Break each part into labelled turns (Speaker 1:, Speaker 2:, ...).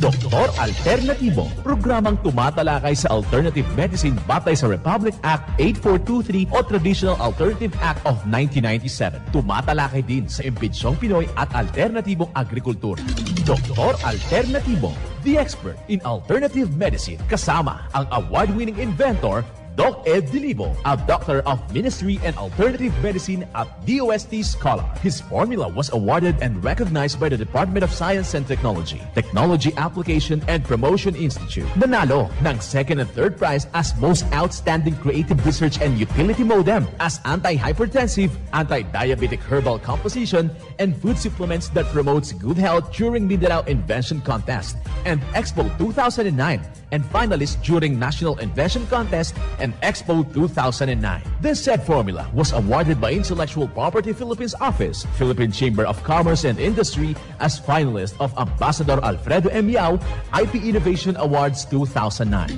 Speaker 1: Doktor Alternatibo, programang tumatalakay sa alternative medicine batay sa Republic Act 8423 o Traditional Alternative Act of 1997. Tumatalakay din sa imbitsyong Pinoy at alternatibong agrikultura. Doktor Alternatibo, the expert in alternative medicine, kasama ang award-winning inventor Doc Ed Dilibo, a doctor of ministry and alternative medicine at DOST Scholar. His formula was awarded and recognized by the Department of Science and Technology, Technology Application and Promotion Institute. Nanalo ng second and third prize as Most Outstanding Creative Research and Utility Modem, as anti-hypertensive, anti-diabetic herbal composition, and food supplements that promotes good health during Mindanao Invention Contest and Expo 2009, and finalist during National Invention Contest and Expo 2009. This said formula was awarded by Intellectual Property Philippines Office, Philippine Chamber of Commerce and Industry as finalist of Ambassador Alfredo M. Yao IP Innovation Awards 2009.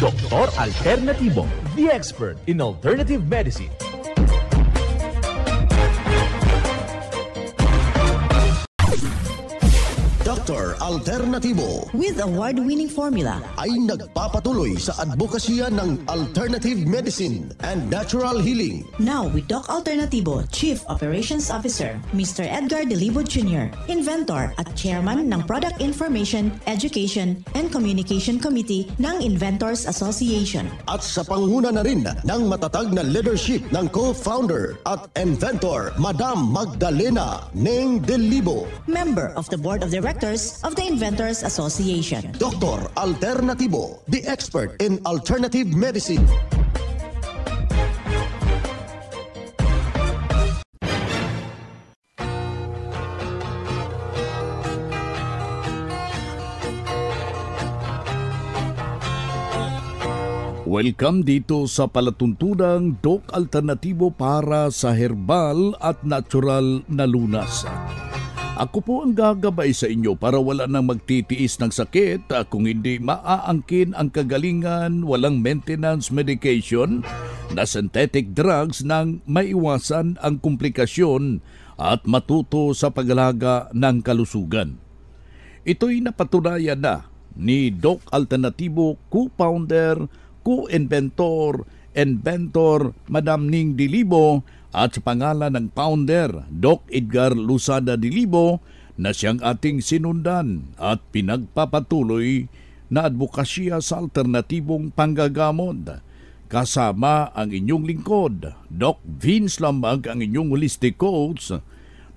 Speaker 1: Doktor Alternatibo, the expert in alternative medicine.
Speaker 2: Dr. Alternatibo
Speaker 3: with award-winning formula
Speaker 2: ay nagpapatuloy sa advokasya ng alternative medicine and natural healing.
Speaker 3: Now with Doc Alternatibo, Chief Operations Officer, Mr. Edgar Dilibo Jr., Inventor at Chairman ng Product Information, Education and Communication Committee ng Inventors Association.
Speaker 2: At sa panguna na rin ng matatag na leadership ng co-founder at inventor, Madam Magdalena Neng Dilibo,
Speaker 3: Member of the Board of Directors of the Inventors Association.
Speaker 2: Dr. Alternatibo, the expert in alternative medicine.
Speaker 4: Welcome dito sa palatuntunang Doc Alternatibo para sa herbal at natural na lunas. Ako po ang gagabay sa inyo para wala nang magtitiis ng sakit kung hindi maaangkin ang kagalingan, walang maintenance medication na synthetic drugs nang maiwasan ang komplikasyon at matuto sa pag-alaga ng kalusugan. Ito'y napatunayan na ni Doc Alternatibo, co-founder, co-inventor, inventor Madam Ning Dilibo at sa pangalan ng founder, Doc Edgar Lusada Dilibo, na siyang ating sinundan at pinagpapatuloy na advokasya sa alternatibong panggagamot. Kasama ang inyong lingkod, Doc Vince Lamag, ang inyong holistic coach,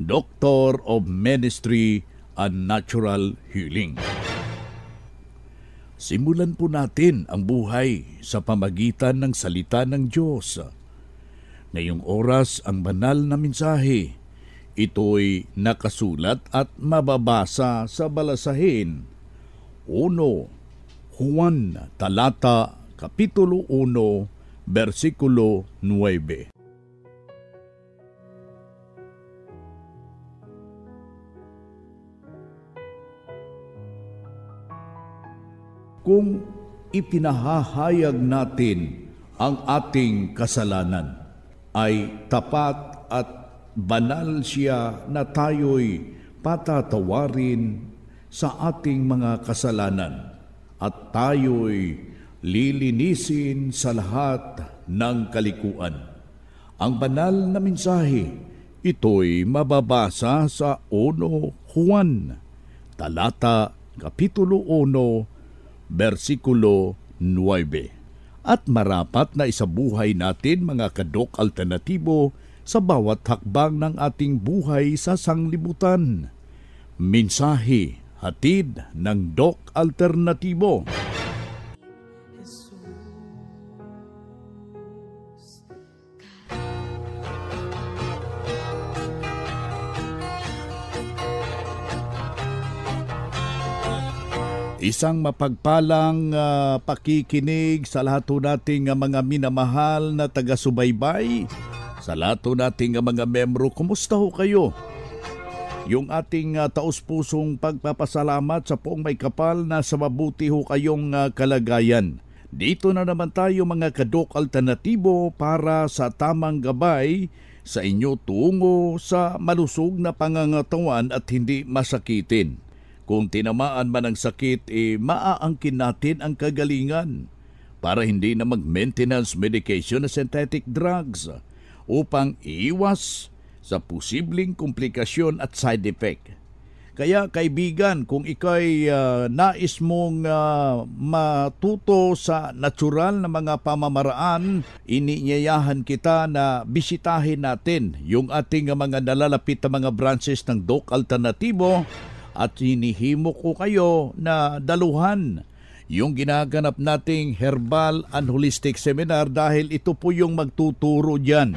Speaker 4: Doctor of Ministry and Natural Healing. Simulan po natin ang buhay sa pamagitan ng salita ng Diyos. Ngayong oras ang banal na mensahe. Ito'y nakasulat at mababasa sa balasahin. 1 Juan talata kapitulo 1 bersikulo 9. Kung ipinahahayag natin ang ating kasalanan, ay tapat at banal siya na tayo'y patatawarin sa ating mga kasalanan at tayo'y lilinisin sa lahat ng kalikuan. Ang banal na mensahe, ito'y mababasa sa 1 Juan, talata kapitulo 1, bersikulo 9. At marapat na isabuhay natin mga kadok alternatibo sa bawat hakbang ng ating buhay sa sanglibutan. Mensahe hatid ng Doc Alternatibo. Isang mapagpalang pakikinig sa lahat nating mga minamahal na taga-subaybay, sa lahat nating mga membro. Kumusta ho kayo? Yung ating taus-pusong pagpapasalamat sa poong may kapal na sa mabuti ho kayong kalagayan. Dito na naman tayo mga kadok alternatibo para sa tamang gabay sa inyo tungo sa malusog na pangangatawan at hindi masakitin. Kung tinamaan man ng sakit, maaangkin natin ang kagalingan para hindi na mag-maintenance medication na synthetic drugs upang iiwas sa posibleng komplikasyon at side effect. Kaya kaibigan, kung ikay nais mong matuto sa natural na mga pamamaraan, iniinyayahan kita na bisitahin natin yung ating mga nalalapit na mga branches ng Doc Alternatibo at hinihimo ko kayo na daluhan yung ginaganap nating Herbal and Holistic Seminar dahil ito po yung magtuturo dyan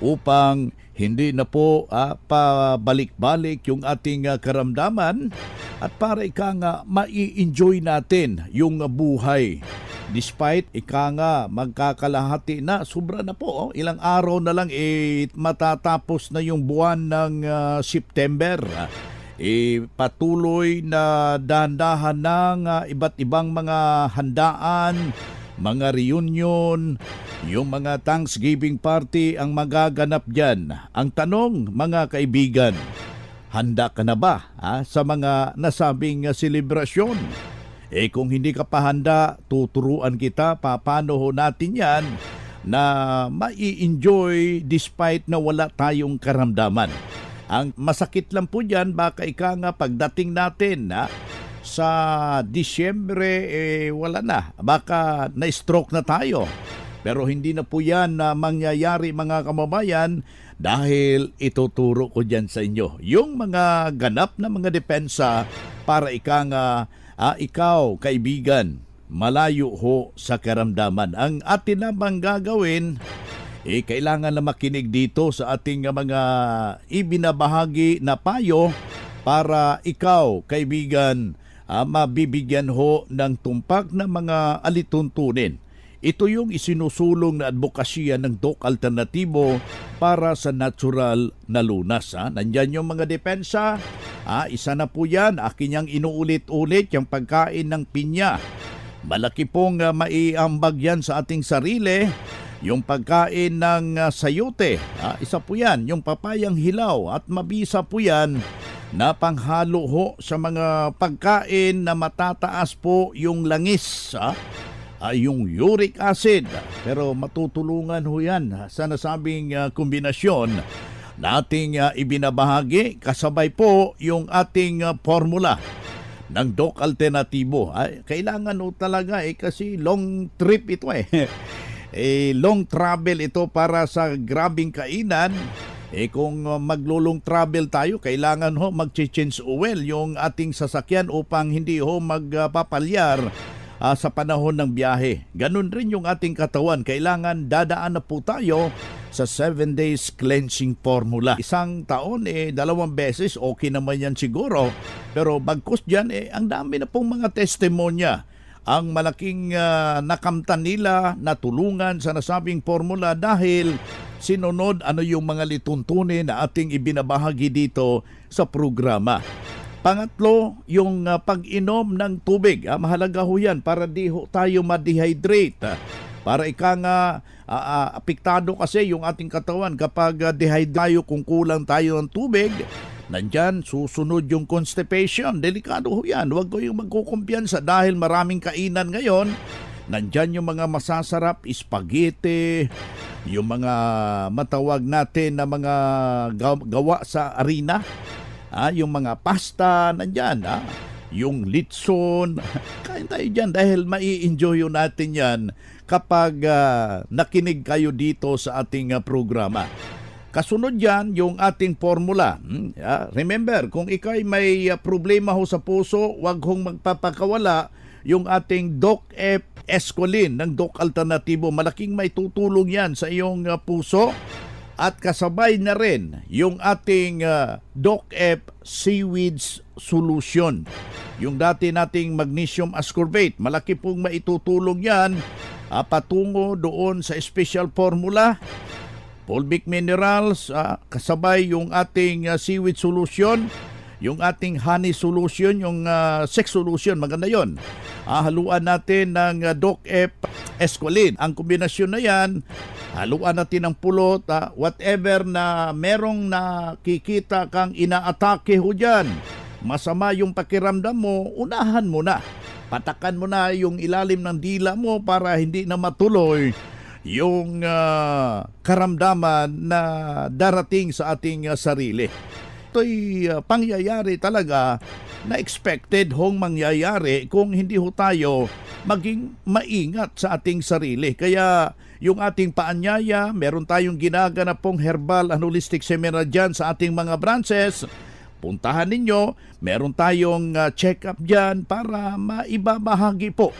Speaker 4: upang hindi na po pabalik-balik yung ating karamdaman at para mai-enjoy natin yung buhay. Despite magkakalahati na, sobra na po. Ilang araw na lang matatapos na yung buwan ng September. Patuloy na dahan-dahan ng iba't ibang mga handaan, mga reunion, yung mga Thanksgiving party ang magaganap dyan. Ang tanong, mga kaibigan, handa ka na ba sa mga nasabing selebrasyon? Kung hindi ka pa handa, tuturuan kita paano natin yan na mai-enjoy despite na wala tayong karamdaman. Ang masakit lang po dyan, baka pagdating natin sa Disyembre, wala na. Baka na-stroke na tayo. Pero hindi na po yan mangyayari mga kababayan dahil ituturo ko dyan sa inyo yung mga ganap na mga depensa para ikaw, kaibigan, malayo ho sa karamdaman. Ang atin namang gagawin, kailangan na makinig dito sa ating mga ibinabahagi na payo para ikaw, kaibigan, mabibigyan ho ng tumpak na mga alituntunin. Ito yung isinusulong na advokasya ng Doc Alternatibo para sa natural na lunas. Nandyan yung mga depensa. Isa na po yan. Akin niyang inuulit-ulit yung pagkain ng pinya. Malaki pong maiambag yan sa ating sarili. Yung pagkain ng sayote. Isa po yan. Yung papayang hilaw. At mabisa po yan na panghalo ho sa mga pagkain na matataas po yung langis. Yung uric acid. Pero matutulungan ho yan sa nasabing kombinasyon na ating ibinabahagi. Kasabay po yung ating formula ng Doc Alternatibo. Kailangan ho talaga kasi long trip ito long travel ito para sa grabing kainan. Kung maglo-long travel tayo, kailangan ho mag-change oil yung ating sasakyan upang hindi ho magpapalyar sa panahon ng biyahe. Ganun rin yung ating katawan. Kailangan dadaan na po tayo sa 7 days cleansing formula. Isang taon, 2 beses, okay naman yan siguro. Pero bagkus dyan, ang dami na pong mga testimonya. Ang malaking nakamtan nila na tulungan sa nasabing formula dahil sinunod yung mga lituntunin na ating ibinabahagi dito sa programa. Pangatlo, yung pag-inom ng tubig. Mahalaga ho yan para di ho tayo ma-dehydrate. Para apektado kasi yung ating katawan kapag dehydrate tayo kung kulang tayo ng tubig. Nandyan, susunod yung constipation. Delikado ho yan. Huwag ko yung magkukumpiyansa dahil maraming kainan ngayon. Nandyan yung mga masasarap, spaghetti, yung mga matawag natin na mga gawa sa harina. Yung mga pasta, nandyan. Yung litson, kain tayo dyan dahil mai-enjoy natin yan kapag nakinig kayo dito sa ating programa. Kasunod yan, yung ating formula. Remember, kung ikay may problema ho sa puso, wag hong magpapakawala yung ating Doc F. Escolin ng Doc Alternatibo. Malaking may tutulong yan sa iyong puso. At kasabay na rin yung ating Doc F Seaweeds Solution. Yung dati nating magnesium ascorbate. Malaki pong maitutulong yan patungo doon sa special formula. Fulvic minerals, kasabay yung ating seaweed solution. Yung ating honey solution, yung sex solution, maganda yun. Haluan natin ng Doc F Escolin. Ang kombinasyon na yan, haluan natin ng pulot, whatever na merong nakikita kang inaatake ho dyan. masama yung pakiramdam mo, unahan mo na. Patakan mo na yung ilalim ng dila mo para hindi na matuloy yung karamdaman na darating sa ating sarili. Ito'y pangyayari talaga na expected hong mangyayari kung hindi ho tayo maging maingat sa ating sarili. Kaya yung ating paanyaya, meron tayong ginaganap pong herbal and holistic seminar dyan sa ating mga branches. Puntahan ninyo, meron tayong check-up dyan para maibabahagi po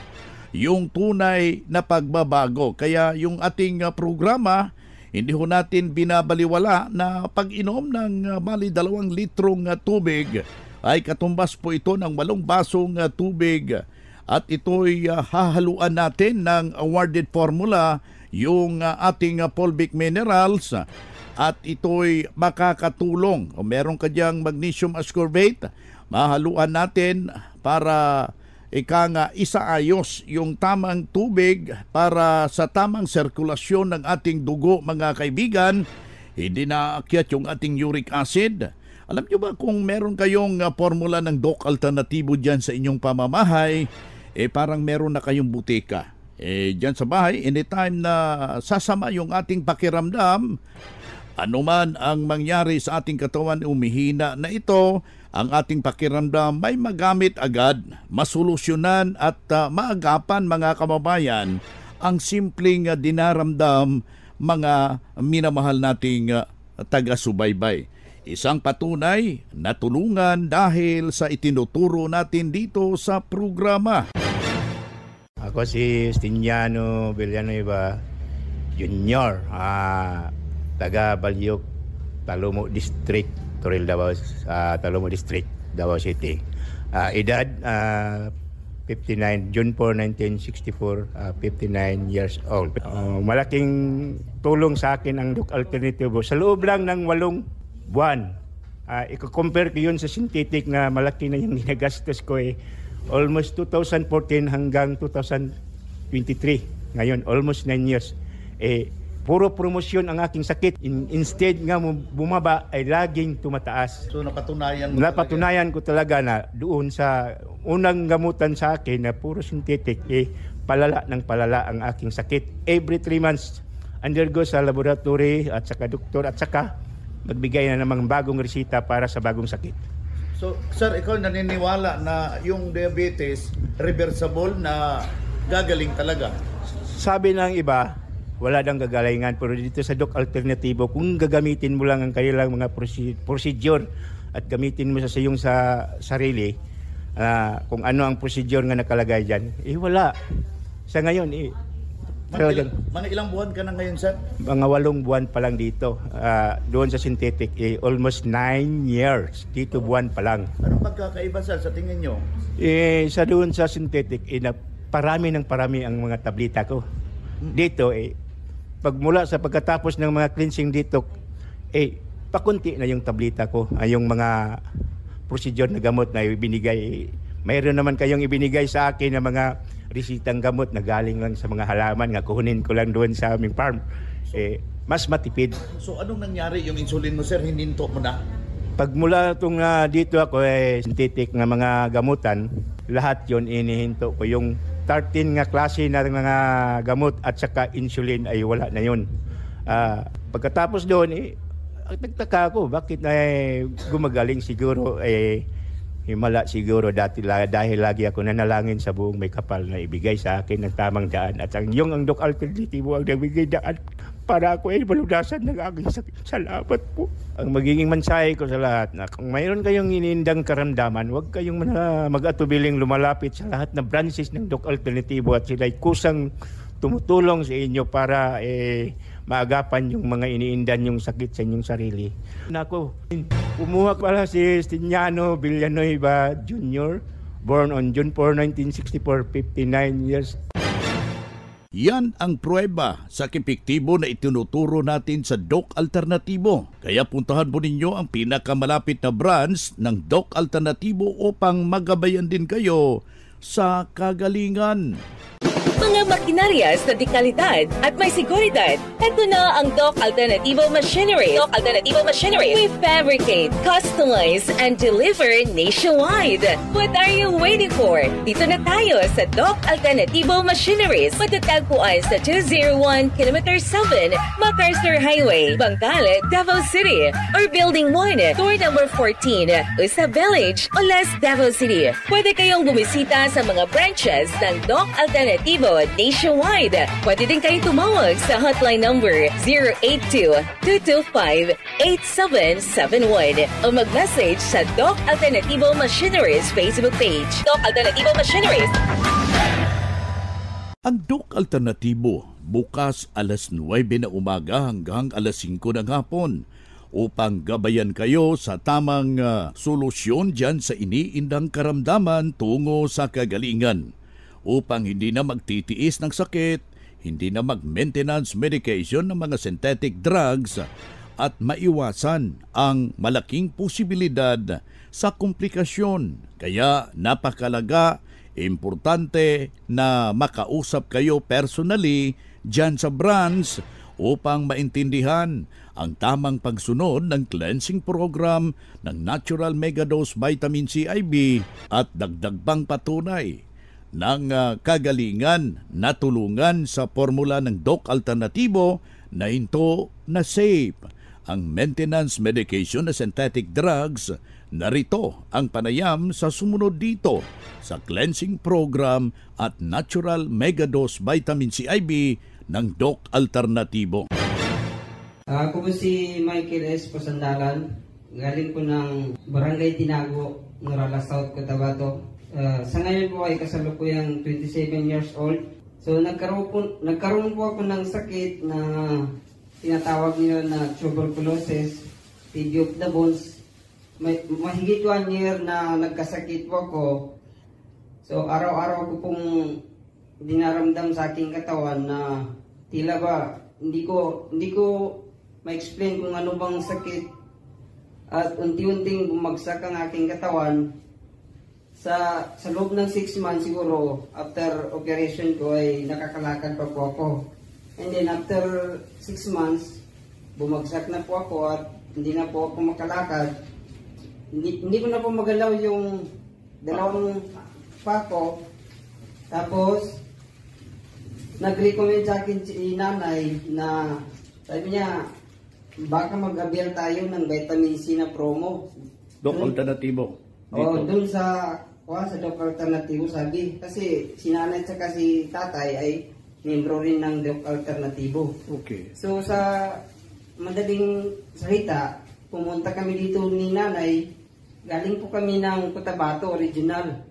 Speaker 4: yung tunay na pagbabago. Kaya yung ating programa, hindi ho natin binabaliwala na pag-inom ng bali 2 litrong tubig ay katumbas po ito ng 8 basong tubig. At ito'y hahaluan natin ng awarded formula, yung ating fulvic minerals. At ito'y makakatulong. O meron ka diyang magnesium ascorbate, mahaluan natin para isaayos yung tamang tubig para sa tamang sirkulasyon ng ating dugo, mga kaibigan. Hindi naakyat yung ating uric acid. Alam nyo ba kung meron kayong formula ng Doc Alternatibo dyan sa inyong pamamahay, parang meron na kayong butika. Dyan sa bahay, anytime na sasama yung ating pakiramdam, anuman ang mangyari sa ating katawan, umihina na ito, ang ating pakiramdam may magamit agad, masolusyonan at maagapan, mga kababayan, ang simpleng dinaramdam, mga minamahal nating taga-subaybay. Isang patunay na tulungan dahil sa itinuturo natin dito sa programa.
Speaker 5: Ako si Justiniano Villanueva Jr., taga Balyok, Talomo District, Toril, Davao, Talomo District, Davao City. Edad 59, June 4, 1964, 59 years old. Malaking tulong sa akin ang Doc Alternativo. Sa loob lang ng 8 buwan, i-compare ko yun sa synthetic na malaki na yung ginagastos ko almost 2014 hanggang 2023. Ngayon, almost 9 years. Puro promosyon ang aking sakit. Instead nga bumaba ay laging tumataas.
Speaker 4: So napatunayan
Speaker 5: ko talaga na doon sa unang gamutan sa akin na puro synthetic, palala ng palala ang aking sakit. Every 3 months, undergo sa laboratory at saka doktor at saka magbigay na namang bagong resita para sa bagong sakit.
Speaker 4: So, sir, ikaw naniniwala na yung diabetes reversible na gagaling talaga?
Speaker 5: Sabi ng iba, wala dang gagalingan, pero dito sa Doc Alternativo, kung gagamitin mo lang ang kanilang mga procedure at gamitin mo sa iyong sarili, kung ano ang procedure nga nakalagay dyan, wala. Sa ngayon,
Speaker 4: mga ilang buwan ka na ngayon, sir?
Speaker 5: Mga 8 buwan pa lang dito. Doon sa synthetic, almost 9 years. Dito buwan pa lang.
Speaker 4: Anong pagkakaiba, sir, sa tingin nyo?
Speaker 5: Sa doon sa synthetic, parami ang mga tablita ko. Dito, pagmula sa pagkatapos ng mga cleansing dito, pakunti na yung tablita ko, yung mga procedure na gamot na ibinigay. Mayroon naman kayong ibinigay sa akin na mga resitang gamot na galing lang sa mga halaman nga kuhunin ko lang doon sa aming farm. Mas matipid.
Speaker 4: So anong nangyari yung insulin mo, sir? Hininto mo na?
Speaker 5: Pagmula itong dito ako synthetic na mga gamutan, lahat yon inihinto ko. Yung 13 nga klase na mga gamot at saka insulin ay wala na yun. Pagkatapos doon, nagtaka ako bakit gumagaling siguro himala siguro dahil lagi ako nanalangin sa buong may kapal na ibigay sa akin ng tamang daan at ang Doc Alternativo ang nagbigay daan para ako malunasan ng aking sakit. Salamat po. Ang magiging mensahe ko sa lahat na kung mayroon kayong inindang karamdaman, huwag kayong mag-atubiling lumalapit sa lahat na branches ng Doc Alternativo at sila'y kusang tumutulong sa inyo para maagapan yung mga iniindan yung sakit sa inyong sarili. Nako, kumuha pala si Justiniano Villanueva Jr., born on June 4, 1964, 59 years.
Speaker 4: Yan ang pruweba sa epektibo na itinuturo natin sa Doc Alternativo. Kaya puntahan po ninyo ang pinakamalapit na branch ng Doc Alternativo upang magabayan din kayo sa kagalingan.
Speaker 6: Mga makinarias na di kalidad at may seguridad. Ito na ang Doc Alternativo Machinery. Doc Alternativo Machinery. We fabricate, customize, and deliver nationwide. What are you waiting for? Dito na tayo sa Doc Alternativo Machineries. Matatagpuan sa 201 km 7 MacArthur Highway, Bangkal, Davao City. Or Building 1, Door number 14, Usa Village, Olas, Davao City. Pwede kayong bumisita sa mga branches ng Doc Alternativo nationwide. Pwede din kayong tumawag sa hotline number 082-225-8771 o mag-message sa Doc Alternativo Machineries Facebook page. Doc Alternativo Machineries.
Speaker 4: Ang Doc Alternatibo bukas alas 9 na umaga hanggang alas 5 ng hapon upang gabayan kayo sa tamang solusyon dyan sa iniindang karamdaman tungo sa kagalingan. Upang hindi na magtitiis ng sakit, hindi na mag-maintenance medication ng mga synthetic drugs at maiwasan ang malaking posibilidad sa komplikasyon. Kaya napakalaga, importante na makausap kayo personally dyan sa branch upang maintindihan ang tamang pagsunod ng cleansing program ng Natural Megadose Vitamin C IV at dagdag pang patunay ng kagalingan na tulungan sa formula ng Doc Alternativo na hinto na safe. Ang maintenance medication na synthetic drugs, narito ang panayam sa sumunod dito sa cleansing program at Natural Megadose Vitamin C IV ng Doc Alternativo.
Speaker 7: Ako po si Michael S. Pasandalan. Galing po ng Barangay Tinago, Norala South, Cotabato. Sa ngayon po ay kasalukuyang 27 years old. So nagkaroon po ako ng sakit na tinatawag nila na tuberculosis, TB of the bones. Mahigit 1 year na nagkasakit po ako. So araw-araw ko pong dinaramdam sa aking katawan na tila ba hindi ko ma-explain kung ano bang sakit, at unti-unting bumagsak ang aking katawan. Sa loob ng 6 months siguro, after operation ko ay nakakalakad pa po ako. And then after 6 months, bumagsak na po ako at hindi na po ako makalakad. Hindi ko na po magalaw yung dalawang pa ko. Tapos, nag-recommend sa akin si nanay na sabi niya, baka mag-avail tayo ng vitamin C na promo.
Speaker 4: Doc Alternativo.
Speaker 7: Dun sa Doc Alternativo sabi. Kasi si nanay at saka si tatay ay membro rin ng Doc Alternativo.
Speaker 4: Okay.
Speaker 7: So sa madaling salita, pumunta kami dito ni nanay. Galing po kami ng Cotabato Original.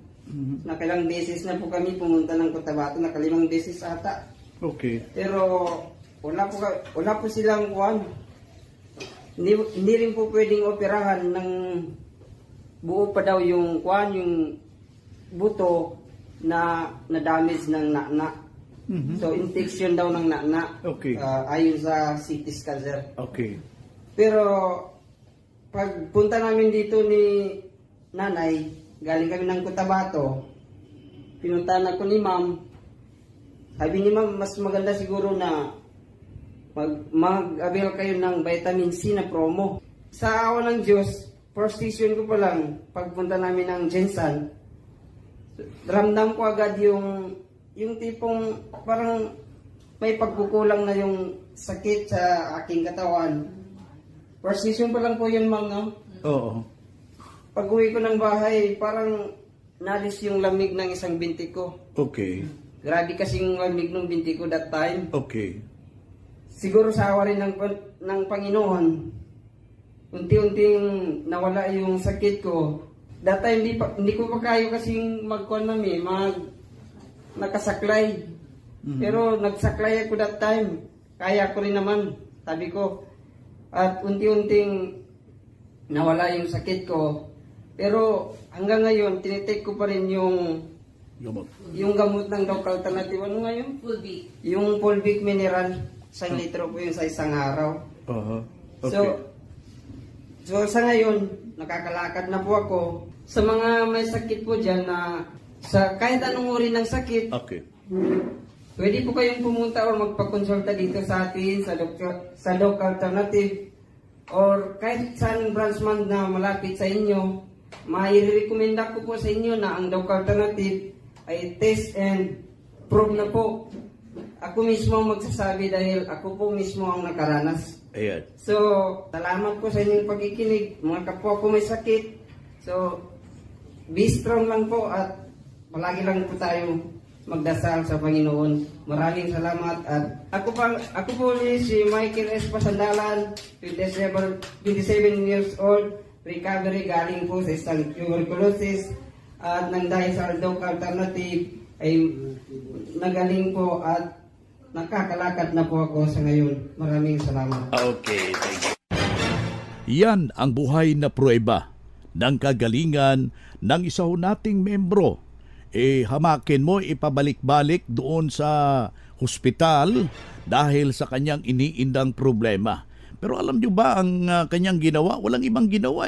Speaker 7: Nakailang beses na po kami pumunta ng Cotabato, nakalimang beses ata.
Speaker 4: Okay.
Speaker 7: Pero wala po silang hindi rin po pwedeng operahan ng buo pa daw yung buto na damage ng nana. So infection daw ng nana.
Speaker 4: Okay.
Speaker 7: Ayon sa CT scan, sir.
Speaker 4: Okay.
Speaker 7: Pero pagpunta namin dito ni nanay, galing kami ng Cotabato, pinuntahan ako ni ma'am. Sabi ni ma'am, mas maganda siguro na mag-avail kayo ng vitamin C na promo. Sa awa ng Diyos, first session ko pa lang, pagpunta namin ng Jensen, ramdam ko agad yung tipong parang may pagkukulang na yung sakit sa aking katawan. First session pa lang po yun, ma'am, no?
Speaker 4: Oo.
Speaker 7: Pag uwi ko ng bahay, parang nalis yung lamig ng isang binti ko.
Speaker 4: Okay.
Speaker 7: Grabe kasing lamig ng binti ko that time.
Speaker 4: Okay.
Speaker 7: Siguro sa awa rin ng Panginoon, unti-unting nawala yung sakit ko. That time, hindi ko pa kayo kasing nakasaklay. Pero nagsaklay ako that time. Kaya ko rin naman, sabi ko. At unti-unting nawala yung sakit ko. Pero hanggang ngayon, tinitake ko pa rin yung gamot ng Doc Alternativo. Ano ngayon?
Speaker 6: Fulvic.
Speaker 7: Yung Fulvic Mineral. 1 litro po yun sa isang araw.
Speaker 4: Okay.
Speaker 7: So sa ngayon, nakakalakad na po ako. Sa mga may sakit po dyan na kahit anong uri ng sakit,
Speaker 4: Okay.
Speaker 7: pwede po kayong pumunta o magpakonsulta dito sa atin sa Doc Alternative or kahit saan branch man na malapit sa inyo. Mai-recommenda ko po sa inyo na ang Doc Alternative ay test and prove na po. Ako mismo ang magsasabi dahil ako po mismo ang nakaranas.
Speaker 4: Ayan.
Speaker 7: So, salamat po sa inyong pagkikinig. Mga kapwa ko may sakit. So, be strong lang po at palagi lang po tayo magdasal sa Panginoon. Maraming salamat. At ako po si Michael S. Pasandalan, 27 years old, recovery galing po sa isang tuberculosis at nang dahil sa Doc Alternative ay nagaling po at nakakalakad na po ako sa ngayon. Maraming salamat.
Speaker 4: Okay, thank you. Yan ang buhay na pruweba ng kagalingan ng isa ho nating membro. Hamakin mo, ipabalik-balik doon sa hospital dahil sa kanyang iniindang problema. Pero alam nyo ba ang kanyang ginawa? Walang ibang ginawa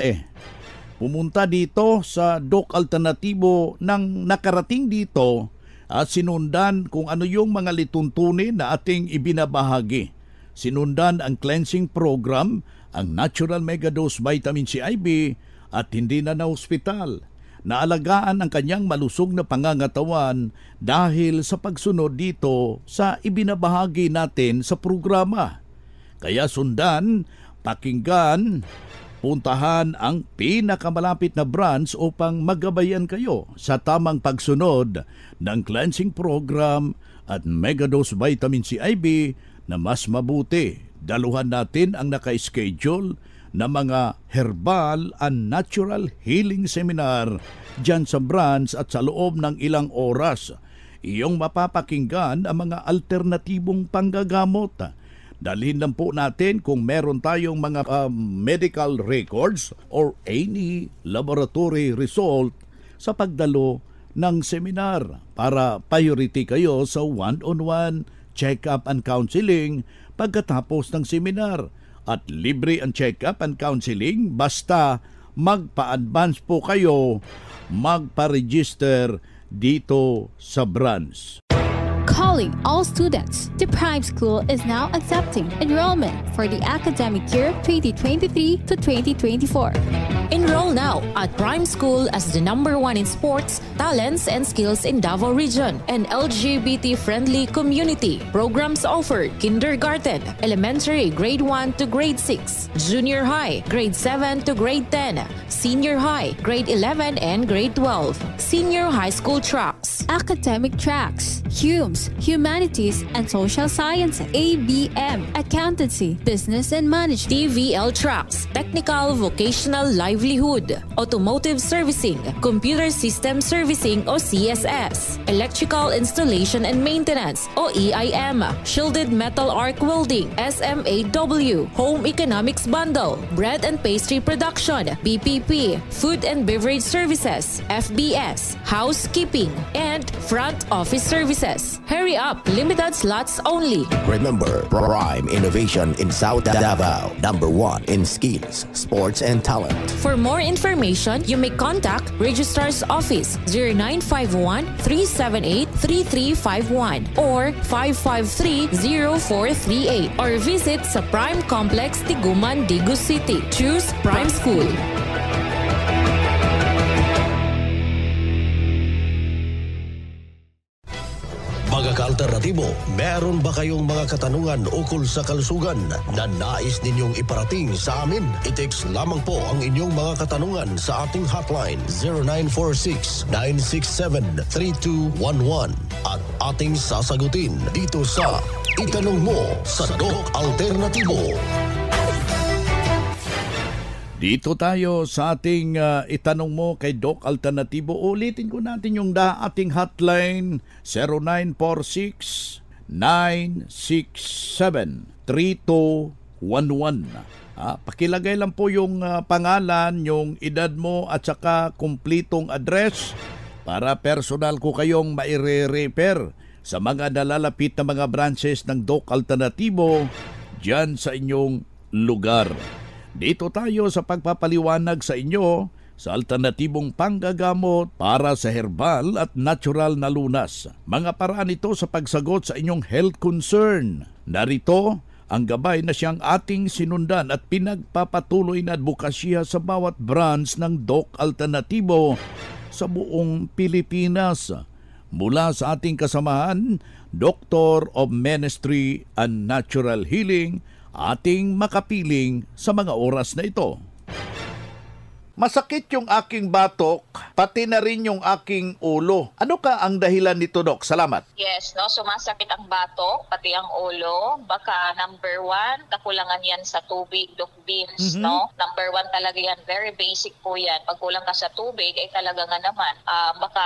Speaker 4: Pumunta dito sa Doc Alternatibo nang nakarating dito at sinundan kung ano yung mga lituntunin na ating ibinabahagi. Sinundan ang cleansing program, ang Natural Megadose Vitamin C IV at hindi na hospital. Naalagaan ang kanyang malusog na pangangatawan dahil sa pagsunod dito sa ibinabahagi natin sa programa. Kaya sundan, pakinggan, puntahan ang pinakamalapit na branch upang magabayan kayo sa tamang pagsunod ng cleansing program at Megadose Vitamin C IV na mas mabuti. Daluhan natin ang naka-schedule na mga herbal and natural healing seminar dyan sa branch at sa loob ng ilang oras. Iyong mapapakinggan ang mga alternatibong panggagamot. Dalhin lang po natin kung meron tayong mga medical records or any laboratory result sa pagdalo ng seminar para priority kayo sa one-on-one check-up and counseling pagkatapos ng seminar. At libre ang check-up and counseling basta magpa-advance po kayo, magpa-register dito sa branch.
Speaker 8: Calling all students, the Prime School is now accepting enrollment for the academic year 2023 to 2024.
Speaker 9: Enroll now at Prime School as the #1 in sports, talents, and skills in Davao Region and LGBT-friendly community. Programs offered: kindergarten, elementary grade 1 to grade 6, junior high grade 7 to grade 10, senior high grade 11 and grade 12, senior high school tracks,
Speaker 8: academic tracks, humanities and social sciences, ABM, accountancy, business and management,
Speaker 9: TVL tracks, technical vocational livelihood, automotive servicing, computer system servicing o CSS, electrical installation and maintenance o EIM, shielded metal arc welding, SMAW, home economics bundle, bread and pastry production, BPP, food and beverage services, FBS, housekeeping, and front office services. Hurry up, limited slots only.
Speaker 2: Remember, Prime Innovation in South Davao, #1 in skills, sports, and talent.
Speaker 9: For more information, you may contact Registrar's Office 0951-378-3351 or 553-0438 or visit sa Prime Complex, Tiguman, Digu City. Choose Prime School.
Speaker 2: Mga ka-alternatibo, meron ba kayong mga katanungan ukol sa kalusugan na nais ninyong iparating sa amin? I-text lamang po ang inyong mga katanungan sa ating hotline 0946-967-3211 at ating sasagutin dito sa Itanong Mo sa Doc Alternatibo.
Speaker 4: Dito tayo sa ating itanong mo kay Doc Alternatibo. Ulitin ko natin yung ating hotline 0946-967-3211. Pakilagay lang po yung pangalan, yung edad mo at saka kumplitong address para personal ko kayong maire-refer sa mga nalalapit na mga branches ng Doc Alternatibo dyan sa inyong lugar. Dito tayo sa pagpapaliwanag sa inyo sa alternatibong panggagamot para sa herbal at natural na lunas. Mga paraan ito sa pagsagot sa inyong health concern. Narito ang gabay na siyang ating sinundan at pinagpapatuloy na advokasya sa bawat branch ng Doc Alternatibo sa buong Pilipinas. Mula sa ating kasamahan, Doctor of Ministry and Natural Healing, ating makapiling sa mga oras na ito. Masakit yung aking batok, pati na rin yung aking ulo. Ano ka ang dahilan nito, Doc? Salamat.
Speaker 10: Yes, no, sumasakit ang batok, pati ang ulo. Baka number 1, kakulangan yan sa tubig, Doc Beans, no? Number 1 talaga yan, very basic po yan. Pag kulang ka sa tubig, ay talaga nga naman, baka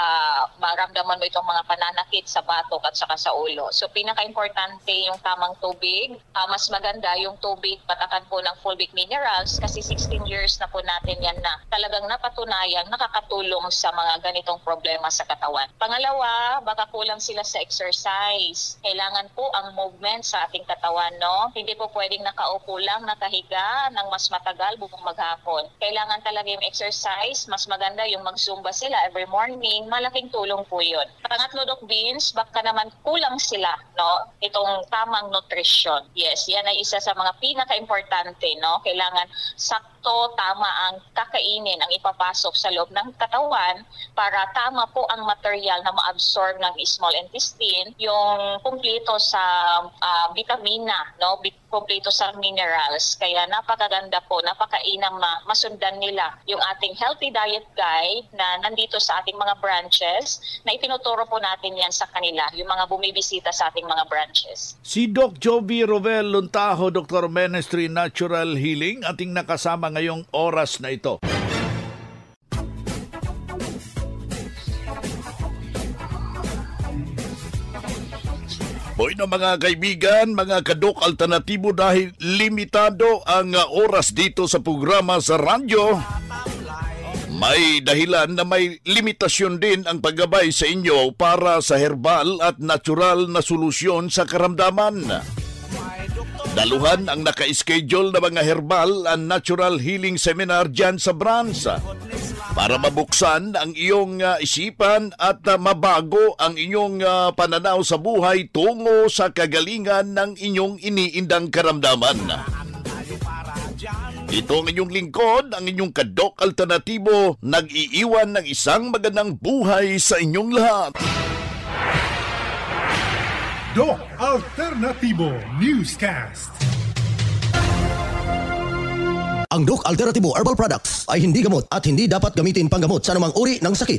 Speaker 10: maramdaman mo itong mga pananakit sa batok at saka sa ulo. So, pinaka-importante yung tamang tubig. Mas maganda yung tubig, patakan po ng fulvic minerals kasi 16 years na po natin yan na talagang napatunayang nakakatulong sa mga ganitong problema sa katawan. Pangalawa, baka kulang sila sa exercise. Kailangan po ang movement sa ating katawan, no? Hindi po pwedeng nakaupo lang, nakahiga ng mas matagal buong maghapon. Kailangan talaga yung exercise. Mas maganda yung mag-zumba sila every morning. Malaking tulong po yun. Pangatlo, Doc Beans, baka naman kulang sila, no? Itong tamang nutrition. Yes, yan ay isa sa mga pinaka-importante, no? Kailangan sakto, tama ang kakainin, ang ipapasok sa loob ng katawan para tama po ang material na ma-absorb ng small intestine, yung kumpleto sa vitamina, no? Kumpleto sa minerals. Kaya napakaganda po, napakainam masundan nila yung ating healthy diet guide na nandito sa ating mga branches na itinuturo po natin yan sa kanila, yung mga bumibisita sa ating mga branches.
Speaker 4: Si Doc Jovi Rovel Luntaho, Dr. Ministry Natural Healing, ating nakasama ngayong oras na ito. Hoy na mga kaibigan, mga kadok alternatibo, dahil limitado ang oras dito sa programa sa radyo, may dahilan na may limitasyon din ang paggabay sa inyo para sa herbal at natural na solusyon sa karamdaman. Daluhan ang naka-schedule na mga herbal and natural healing seminar dyan sa branch para mabuksan ang iyong isipan at mabago ang inyong pananaw sa buhay tungo sa kagalingan ng inyong iniindang karamdaman. Ito ang inyong lingkod, ang inyong kadok alternatibo, nag-iiwan ng isang magandang buhay sa inyong lahat.
Speaker 11: Doc Alternatibo Newscast.
Speaker 2: Ang Doc Alternatibo Herbal Products ay hindi gamot at hindi dapat gamitin panggamot sa anumang uri ng sakit.